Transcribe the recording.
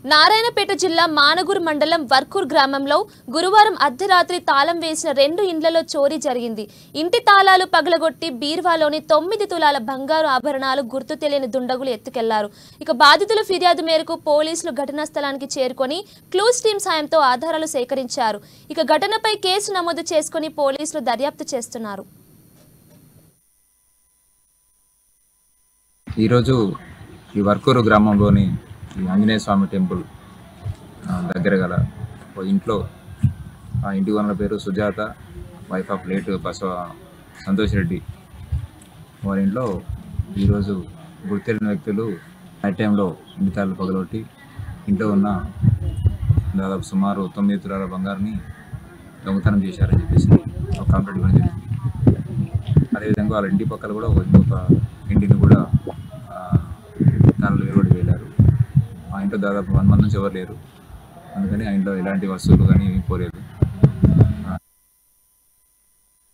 నారాయణపేట జిల్లా మానగూరు మండలం వర్కూర్ గ్రామంలో గురువారం అర్ధరాత్రి తాళం వేసిన 2 ఇండ్లలో చోరీ జరిగింది. ఇంటి తాళాలు పగలగొట్టి బీర్వాలోని 9 తులాల బంగారు ఆభరణాలు గుర్తు తెలియని దుండగులు ఎత్తుకెళ్లారు. ఇక బాధితుల ఫిర్యాదు మేరకు పోలీసులు ఘటనా స్థలానికి చేరుకొని క్లూస్ టీం సాయంతో ఆధారాలు సేకరించారు. ఇక ఘటనపై కేసు నమోదు చేసుకుని పోలీసులు దర్యాప్తు చేస్తున్నారు. ఈరోజు ఈ వర్కూరు గ్రామంలోని ఆంజనేయ స్వామి టెంపుల్ దగ్గర గల ఇంట్లో ఆ ఇంటి ఓనర్ పేరు Sujatha, wife of late Basava Santosh Reddy. వారి ఇంట్లో ఈరోజు గుర్తెరిగిన వ్యక్తులు నైట్ టైంలో ఇంటి తాళ్ళు పగలొట్టి ఇంట్లో ఉన్న దాదాపు సుమారు 9 తులాల బంగారుని దొంగతనం చేశారని చెప్పేసి ఒక కంప్లైంట్ ఇవ్వడం జరిగింది. అదేవిధంగా వాళ్ళ ఇంటి పక్కన కూడా ఇంకొక ఇంటిని కూడా తాళ్ళు వెలువడి వెళ్ళారు. ఆ ఇంట్లో దాదాపు 1 మంత్ నుంచి ఎవరు లేరు. అందుకని ఆ ఇంట్లో ఎలాంటి వస్తువులు కానీ పోలేదు.